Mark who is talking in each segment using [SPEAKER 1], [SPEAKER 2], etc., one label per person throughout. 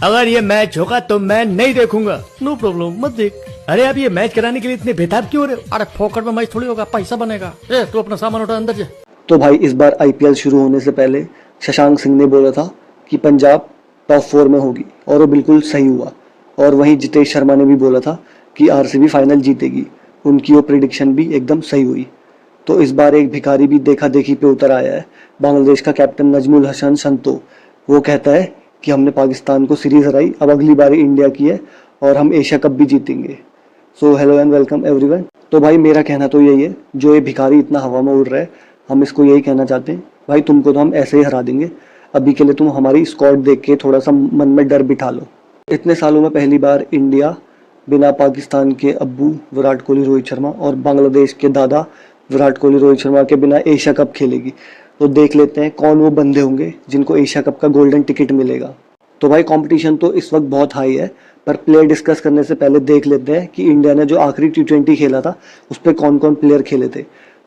[SPEAKER 1] अगर ये मैच होगा तो मैं नहीं देखूंगा। नो प्रॉब्लम, मत देख। अरे अब ये मैच कराने के लिए इतने बेताब क्यों हो रहे हो? अरे फोकट में मैच थोड़ी होगा, पैसा बनेगा। ए तू अपना सामान उठा, अंदर जा।
[SPEAKER 2] तो भाई इस बार आईपीएल शुरू होने से पहले शशांक सिंह ने बोला था कि पंजाब टॉप 4 में होगी और वो बिल्कुल सही हुआ। और वहीं जितेश शर्मा ने भी बोला था कि आरसीबी फाइनल जीतेगी। उनकी वो प्रिडिक्शन भी एकदम सही हुई। तो इस बार एक भिखारी भी देखा देखी पे उतर आया है, बांग्लादेश का कैप्टन नजमुल हसन संतो। वो कहता है कि हमने पाकिस्तान को सीरीज हराई, अब अगली बारी इंडिया की है और हम एशिया कप भी जीतेंगे। So hello and welcome everyone. तो भाई मेरा कहना तो यही है, जो ये भिखारी इतना हवा में उड़ रहा है, हम इसको यही कहना चाहते हैं भाई तुमको तो हम ऐसे ही हरा देंगे। अभी के लिए तुम हमारी स्क्वाड देख के थोड़ा सा मन में डर बिठा लो। इतने सालों में पहली बार इंडिया बिना पाकिस्तान के अब्बू विराट कोहली रोहित शर्मा और बांग्लादेश के दादा विराट कोहली रोहित शर्मा के बिना एशिया कप खेलेगी। तो देख लेते हैं कौन वो बंदे होंगे जिनको एशिया कप का गोल्डन टिकट मिलेगा। तो भाई कंपटीशन तो इस वक्त बहुत हाई है, पर प्लेयर डिस्कस करने से पहले देख लेते हैं कि इंडिया ने जो आखिरी टी20 खेला था उस पर कौन कौन प्लेयर खेले थे।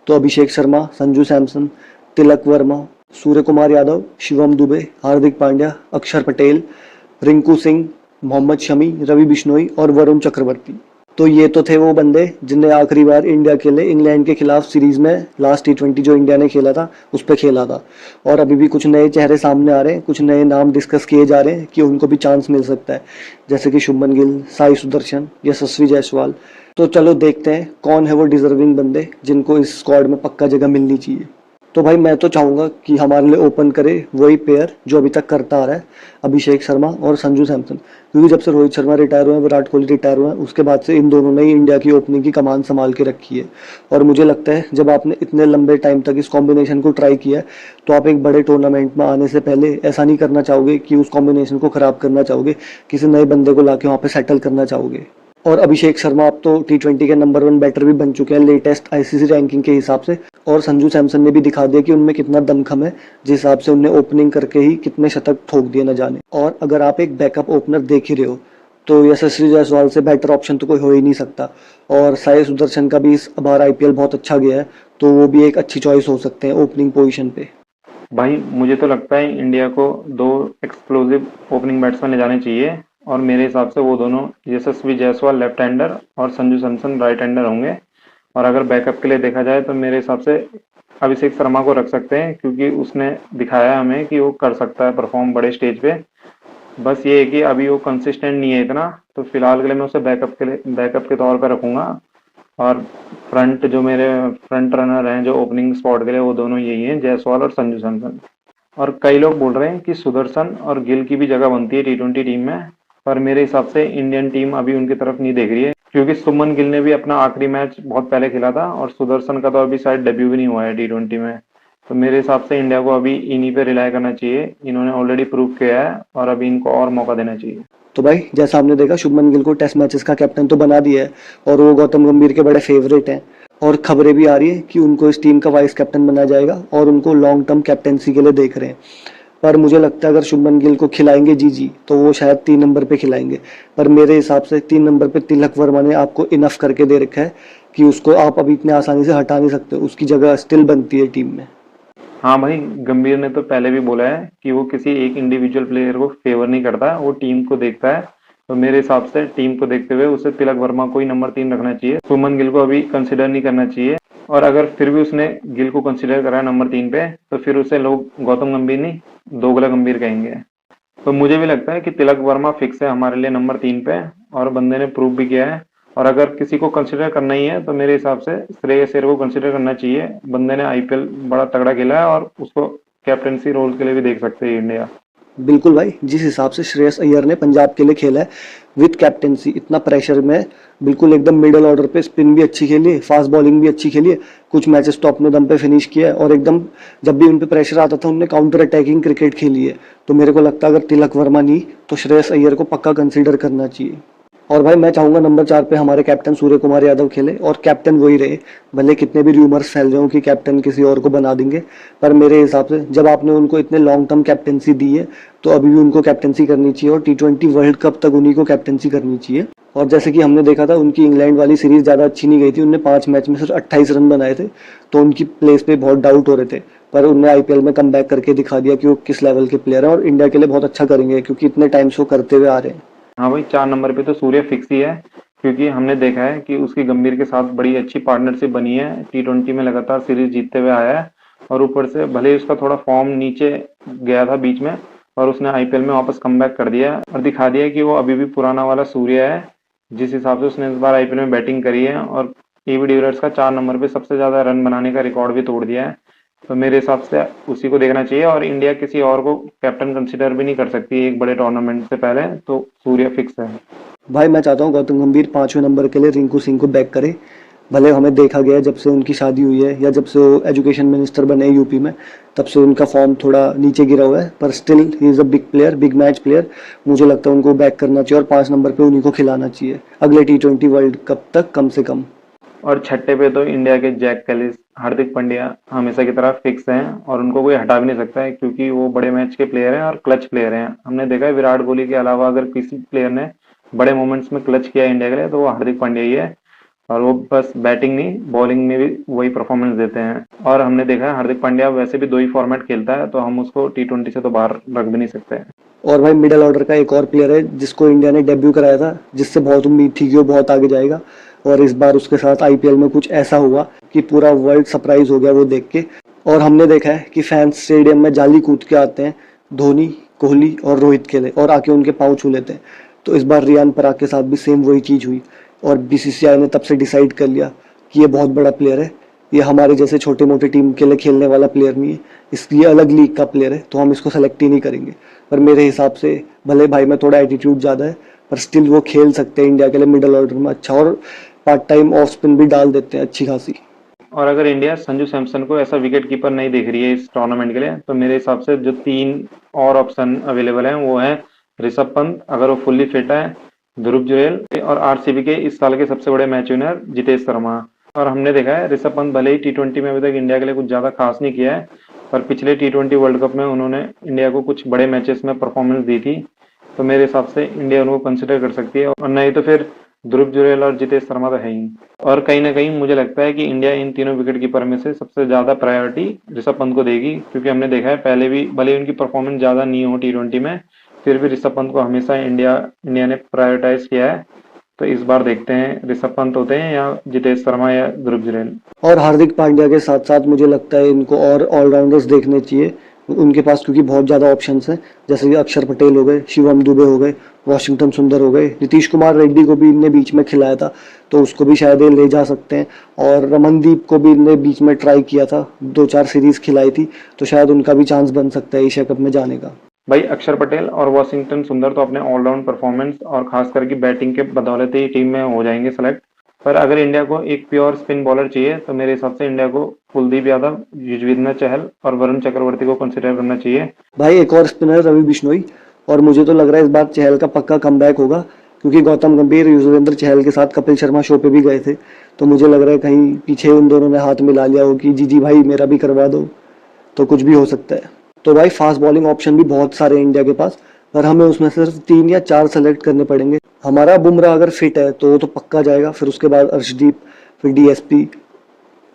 [SPEAKER 2] तो अभिषेक शर्मा, संजू सैमसन, तिलक वर्मा, सूर्य कुमार यादव, शिवम दुबे, हार्दिक पांड्या, अक्षर पटेल, रिंकू सिंह, मोहम्मद शमी, रवि बिश्नोई और वरुण चक्रवर्ती। तो ये तो थे वो बंदे जिनने आखिरी बार इंडिया के लिए इंग्लैंड के खिलाफ सीरीज में लास्ट टी20 जो इंडिया ने खेला था उस पर खेला था। और अभी भी कुछ नए चेहरे सामने आ रहे हैं, कुछ नए नाम डिस्कस किए जा रहे हैं कि उनको भी चांस मिल सकता है, जैसे कि शुभमन गिल, साई सुदर्शन, यशस्वी जायसवाल। तो चलो देखते हैं कौन है वो डिजर्विंग बंदे जिनको इस स्क्वाड में पक्का जगह मिलनी चाहिए। तो भाई मैं तो चाहूँगा कि हमारे लिए ओपन करे वही पेयर जो अभी तक करता आ रहा है, अभिषेक शर्मा और संजू सैमसन। क्योंकि जब से रोहित शर्मा रिटायर हुए हैं, विराट कोहली रिटायर हुए हैं, उसके बाद से इन दोनों ने ही इंडिया की ओपनिंग की कमान संभाल के रखी है। और मुझे लगता है जब आपने इतने लंबे टाइम तक इस कॉम्बिनेशन को ट्राई किया है तो आप एक बड़े टूर्नामेंट में आने से पहले ऐसा नहीं करना चाहोगे कि उस कॉम्बिनेशन को खराब करना चाहोगे, किसी नए बंदे को लाके वहाँ पे सेटल करना चाहोगे। और अभिषेक शर्मा अब तो टी20 के नंबर 1 बैटर भी बन चुके हैं लेटेस्ट आईसीसी रैंकिंग के हिसाब से। और संजू सैमसन ने भी दिखा दिया कि उनमें कितना दमखम है, जिस हिसाब से उनने ओपनिंग करके ही कितने शतक ठोक दिए न जाने। और अगर आप एक बैकअप ओपनर देख ही रहे हो तो यशस्वी जायसवाल से बेटर ऑप्शन तो कोई हो ही नहीं सकता। और साई सुदर्शन का भी इस बार आईपीएल बहुत अच्छा गया है, तो वो भी एक अच्छी चॉइस हो सकते हैं ओपनिंग पोजीशन पे।
[SPEAKER 3] भाई मुझे तो लगता है इंडिया को 2 एक्सप्लोसिव ओपनिंग बैट्समैन ले जाने चाहिए और मेरे हिसाब से वो दोनों यशस्वी जायसवाल लेफ्ट हैंडर और संजू सैमसन राइट हैंडर होंगे। और अगर बैकअप के लिए देखा जाए तो मेरे हिसाब से अभिषेक शर्मा को रख सकते हैं, क्योंकि उसने दिखाया हमें कि वो कर सकता है परफॉर्म बड़े स्टेज पे। बस ये है कि अभी वो कंसिस्टेंट नहीं है इतना, तो फिलहाल के लिए मैं उसे बैकअप के तौर पर रखूंगा। और फ्रंट जो मेरे फ्रंट रनर हैं जो ओपनिंग स्पॉट के लिए, वो दोनों यही हैं, जायसवाल और संजू सैमसन। और कई लोग बोल रहे हैं कि सुदर्शन और गिल की भी जगह बनती है टी20 टीम में, पर मेरे हिसाब से इंडियन टीम अभी उनकी तरफ नहीं देख रही है, क्योंकि शुभमन गिल ने भी अपना आखिरी मैच बहुत पहले खेला था और सुदर्शन का तो अभी शायद डेब्यू भी नहीं हुआ है टी20 में। तो मेरे हिसाब से इंडिया को अभी इन्हीं पे रिलाय करना चाहिए, इन्होंने ऑलरेडी प्रूव किया है और अभी इनको और मौका देना चाहिए।
[SPEAKER 2] तो भाई जैसा आपने देखा, शुभमन गिल को टेस्ट मैचेस का कैप्टन तो बना दिया है और वो गौतम गंभीर के बड़े फेवरेट हैं। और खबरें भी आ रही है कि उनको इस टीम का वाइस कैप्टन बनाया जाएगा और उनको लॉन्ग टर्म कैप्टनसी के लिए देख रहे हैं। पर मुझे लगता है अगर शुभमन गिल को खिलाएंगे जी तो वो शायद 3 नंबर पे खिलाएंगे। पर मेरे हिसाब से 3 नंबर पे तिलक वर्मा ने आपको इनफ करके दे रखा है कि उसको आप अभी इतने आसानी से हटा नहीं सकते, उसकी जगह स्टिल बनती है टीम में।
[SPEAKER 3] हाँ भाई, गंभीर ने तो पहले भी बोला है कि वो किसी एक इंडिविजुअल प्लेयर को फेवर नहीं करता, वो टीम को देखता है। तो मेरे हिसाब से टीम को देखते हुए उसे तिलक वर्मा को ही नंबर 3 रखना चाहिए, शुभमन गिल को अभी कंसिडर नहीं करना चाहिए। और अगर फिर भी उसने गिल को कंसिडर करा है नंबर 3 पे, तो फिर उसे लोग गौतम गंभीर नहीं, दोगला गंभीर कहेंगे। तो मुझे भी लगता है कि तिलक वर्मा फिक्स है हमारे लिए नंबर 3 पे, और बंदे ने प्रूव भी किया है। और अगर किसी को कंसिडर करना ही है तो मेरे हिसाब से श्रेयस अय्यर को कंसिडर करना चाहिए। बंदे ने आईपीएल बड़ा तगड़ा खेला है और उसको कैप्टनसी रोल के लिए भी देख सकते हैं इंडिया।
[SPEAKER 2] बिल्कुल भाई, जिस हिसाब से श्रेयस अय्यर ने पंजाब के लिए खेला है विद कैप्टेंसी, इतना प्रेशर में बिल्कुल एकदम मिडिल ऑर्डर पे स्पिन भी अच्छी खेली है, फास्ट बॉलिंग भी अच्छी खेली है, कुछ मैचेस तो अपने दम पे फिनिश किया है। और एकदम जब भी उन पे प्रेशर आता था उन्होंने काउंटर अटैकिंग क्रिकेट खेली है। तो मेरे को लगता है अगर तिलक वर्मा नहीं तो श्रेयस अय्यर को पक्का कंसिडर करना चाहिए। और भाई मैं चाहूंगा नंबर 4 पे हमारे कैप्टन सूर्य कुमार यादव खेले और कैप्टन वही रहे, भले कितने भी रूमर्स फैल रहे हो कि कैप्टन किसी और को बना देंगे। पर मेरे हिसाब से जब आपने उनको इतने लॉन्ग टर्म कैप्टनसी दी है तो अभी भी उनको कैप्टनसी करनी चाहिए और टी20 वर्ल्ड कप तक उन्हीं को कैप्टनसी करनी चाहिए। और जैसे कि हमने देखा था उनकी इंग्लैंड वाली सीरीज ज़्यादा अच्छी नहीं गई थी, उनने 5 मैच में सिर्फ 28 रन बनाए थे, तो उनकी प्लेस पे बहुत डाउट हो रहे थे। पर उनने आईपीएल में कम बैक करके दिखा दिया कि वो किस लेवल के प्लेयर हैं और इंडिया के लिए बहुत अच्छा करेंगे क्योंकि इतने टाइम से वो करते हुए आ रहे हैं।
[SPEAKER 3] हाँ भाई, 4 नंबर पे तो सूर्य फिक्स ही है, क्योंकि हमने देखा है कि उसकी गंभीर के साथ बड़ी अच्छी पार्टनरशिप बनी है। T20 में लगातार सीरीज जीतते हुए आया है, और ऊपर से भले ही उसका थोड़ा फॉर्म नीचे गया था बीच में, और उसने आईपीएल में वापस कमबैक कर दिया और दिखा दिया कि वो अभी भी पुराना वाला सूर्य है। जिस हिसाब से उसने इस बार आईपीएल में बैटिंग करी है, और एबी डिविलियर्स का 4 नंबर पे सबसे ज्यादा रन बनाने का रिकॉर्ड भी तोड़ दिया है। तो मेरे हिसाब से उसी को देखना चाहिए, और इंडिया किसी और को कैप्टन कंसीडर भी नहीं कर सकती एक बड़े टूर्नामेंट से पहले, तो सूर्य फिक्स है।
[SPEAKER 2] भाई मैं चाहता हूँ गौतम गंभीर 5वें नंबर के लिए रिंकू सिंह को बैक करे। भले हमें देखा गया है जब से उनकी शादी हुई है या जब से वो एजुकेशन मिनिस्टर बने यूपी में, तब से उनका फॉर्म थोड़ा नीचे गिरा हुआ है, पर still he is a big player, big match player. मुझे लगता है उनको बैक करना चाहिए और 5 नंबर पे उन्हीं को खिलाना चाहिए अगले T20 वर्ल्ड कप तक कम से कम।
[SPEAKER 3] और छठे पे तो इंडिया के जैक कैलिस, हार्दिक पांड्या हमेशा की तरह फिक्स हैं, और उनको कोई हटा भी नहीं सकता है, क्योंकि वो बड़े मैच के प्लेयर हैं और क्लच प्लेयर हैं। हमने देखा है विराट कोहली के अलावा अगर किसी प्लेयर ने बड़े मोमेंट्स में क्लच किया इंडिया के लिए तो वो हार्दिक पांड्या ही है, और वो बस बैटिंग नहीं बॉलिंग में भी वही परफॉर्मेंस देते हैं। और हमने देखा है हार्दिक पांड्या वैसे भी 2 ही फॉर्मेट खेलता है, तो हम उसको T20 से तो बाहर रख भी नहीं सकते।
[SPEAKER 2] और भाई मिडिल ऑर्डर का एक और प्लेयर है जिसको इंडिया ने डेब्यू कराया था, जिससे बहुत उम्मीद थी कि वो बहुत आगे जाएगा, और इस बार उसके साथ आईपीएल में कुछ ऐसा हुआ कि पूरा वर्ल्ड सरप्राइज हो गया वो देख के। और हमने देखा है कि फैंस स्टेडियम में जाली कूद के आते हैं धोनी, कोहली और रोहित के लिए, और आके उनके पाँव छू लेते हैं। तो इस बार रियान पराग के साथ भी सेम वही चीज़ हुई, और बीसीसीआई ने तब से डिसाइड कर लिया कि ये बहुत बड़ा प्लेयर है, ये हमारे जैसे छोटे मोटे टीम के लिए खेलने वाला प्लेयर नहीं है, इसलिए अलग लीग का प्लेयर है, तो हम इसको सेलेक्ट ही नहीं करेंगे। पर मेरे हिसाब से भले भाई में थोड़ा एटीट्यूड ज़्यादा है, पर स्टिल वो खेल सकते हैं इंडिया के लिए मिडिल ऑर्डर में अच्छा, और पार्ट टाइम ऑफ स्पिन भी डाल देते हैं अच्छी खासी।
[SPEAKER 3] और अगर इंडिया संजू सैमसन को ऐसा विकेट कीपर नहीं देख रही है इस टूर्नामेंट के लिए, तो मेरे हिसाब से जो 3 और ऑप्शन अवेलेबल हैं वो है ऋषभ पंत अगर वो फुल्ली फिट है, ध्रुव जुरैल और आरसीबी के इस साल के सबसे बड़े मैच विनर जितेश शर्मा। और हमने देखा है ऋषभ पंत भले ही T20 में अभी तक इंडिया के लिए कुछ ज्यादा खास नहीं किया है, पर पिछले T20 वर्ल्ड कप में उन्होंने इंडिया को कुछ बड़े मैचेस में परफॉर्मेंस दी थी, तो मेरे हिसाब से इंडिया उनको कंसिडर कर सकती है। और नहीं तो फिर ध्रुव जुरैल और जितेश शर्मा तो है ही। और कहीं ना कहीं मुझे लगता है कि इंडिया इन तीनों विकेट कीपर में से सबसे ज्यादा प्रायोरिटी ऋषभ पंत को देगी, क्योंकि हमने देखा है पहले भी भले ही उनकी परफॉर्मेंस ज्यादा नहीं हो T20 में, फिर भी ऋषभ पंत को हमेशा इंडिया ने प्रायोरिटाइज किया है। तो इस बार देखते हैं ऋषभ पंत होते हैं या जितेश शर्मा या ध्रुव जुरैल।
[SPEAKER 2] और हार्दिक पांड्या के साथ साथ मुझे लगता है इनको और ऑलराउंडर्स देखने चाहिए उनके पास, क्योंकि बहुत ज़्यादा ऑप्शंस हैं, जैसे कि अक्षर पटेल हो गए, शिवम दुबे हो गए, वॉशिंगटन सुंदर हो गए, नीतीश कुमार रेड्डी को भी इनने बीच में खिलाया था, तो उसको भी शायद ये ले जा सकते हैं। और रमनदीप को भी इनने बीच में ट्राई किया था, 2-4 सीरीज खिलाई थी, तो शायद उनका भी चांस बन सकता है एशिया कप में जाने का।
[SPEAKER 3] भाई अक्षर पटेल और वॉशिंगटन सुंदर तो अपने ऑलराउंड परफॉर्मेंस और खास करके बैटिंग के बदौलत ही टीम में हो जाएंगे सेलेक्ट। पर अगर इंडिया को एक प्योर स्पिन बॉलर चाहिए तो मेरे हिसाब से इंडिया को कुलदीप यादव, युजवेंद्र चहल और वरुण चक्रवर्ती को कंसिडर करना चाहिए।
[SPEAKER 2] भाई एक और स्पिनर रवि बिश्नोई, और मुझे तो लग रहा है इस बार चहल का पक्का कमबैक होगा, क्योंकि गौतम गंभीर युजवेंद्र चहल के साथ कपिल शर्मा शो पे भी गए थे, तो मुझे लग रहा है कहीं पीछे उन दोनों ने हाथ मिला लिया हो कि जी भाई मेरा भी करवा दो, तो कुछ भी हो सकता है। तो भाई फास्ट बॉलिंग ऑप्शन भी बहुत सारे हैं इंडिया के पास, पर हमें उसमें सिर्फ 3 या 4 सेलेक्ट करने पड़ेंगे। हमारा बुमराह अगर फिट है तो वो तो पक्का जाएगा, फिर उसके बाद अर्शदीप, फिर डीएसपी,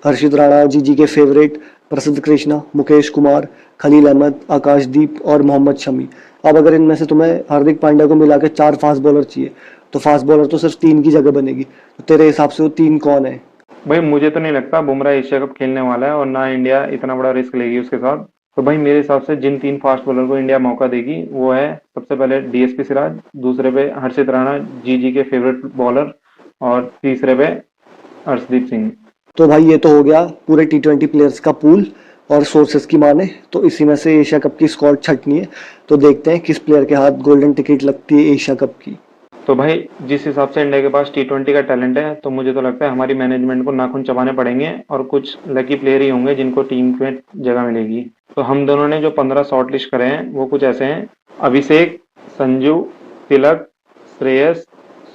[SPEAKER 2] हर्षित राणा, जीजी के फेवरेट प्रसिद्ध कृष्णा, मुकेश कुमार, खलील अहमद, आकाशदीप और मोहम्मद शमी। अब अगर इनमें से तुम्हें हार्दिक पांड्या को मिला के 4 फास्ट बॉलर चाहिए, तो फास्ट बॉलर तो सिर्फ 3 की जगह बनेगी, तो तेरे हिसाब से वो 3 कौन है?
[SPEAKER 3] भाई मुझे तो नहीं लगता बुमराह एशिया कप खेलने वाला है, और ना इंडिया इतना बड़ा रिस्क लेगी उसके साथ। तो भाई मेरे हिसाब से जिन 3 फास्ट बॉलर को इंडिया मौका देगी वो है सबसे पहले डीएसपी सिराज, दूसरे पे हर्षित राणा जीजी के फेवरेट बॉलर, और तीसरे पे अर्शदीप सिंह।
[SPEAKER 2] तो भाई ये तो हो गया पूरे T20 प्लेयर्स का पूल और सोर्सेस की माने, तो इसी में से एशिया कप की स्क्वाड छटनी है, तो देखते हैं किस प्लेयर के हाथ गोल्डन टिकट लगती है एशिया कप की।
[SPEAKER 3] तो भाई जिस हिसाब से इंडिया के पास T20 का टैलेंट है, तो मुझे तो लगता है हमारी मैनेजमेंट को नाखून चबाने पड़ेंगे, और कुछ लकी प्लेयर ही होंगे जिनको टीम में जगह मिलेगी। तो हम दोनों ने जो 15 शॉर्ट लिस्ट करे हैं वो कुछ ऐसे हैं: अभिषेक, संजू, तिलक, श्रेयस,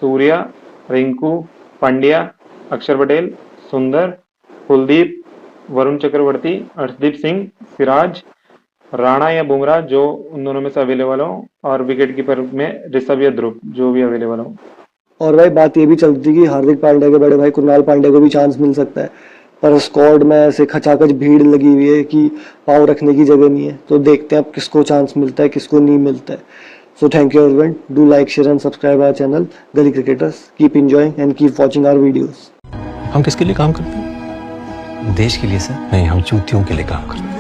[SPEAKER 3] सूर्या, रिंकू, पांड्या, अक्षर पटेल, सुंदर, कुलदीप, वरुण चक्रवर्ती, अर्शदीप सिंह, सिराज, राणा या बुमराह जो उन दोनों में से अवेलेबल हो, और विकेट कीपर में ऋषभ या ध्रुव जो भी अवेलेबल हो।
[SPEAKER 2] और भाई बात ये भी चलती कि हार्दिक पांड्या के बड़े भाई कुणाल पांड्या को भी चांस मिल सकता है, पर स्क्वाड में ऐसे खचाखच भीड़ लगी हुई है कि पाँव रखने की जगह नहीं है। तो देखते हैं अब किसको चांस मिलता है, किसको नहीं मिलता है। So thank you everyone, do like, share and subscribe our channel Gali cricketers. Keep enjoying and keep watching our videos.
[SPEAKER 4] हम किसके लिए काम करते हैं?
[SPEAKER 5] देश के लिए सर।
[SPEAKER 4] नहीं, हम चूतियों के लिए काम करते हैं।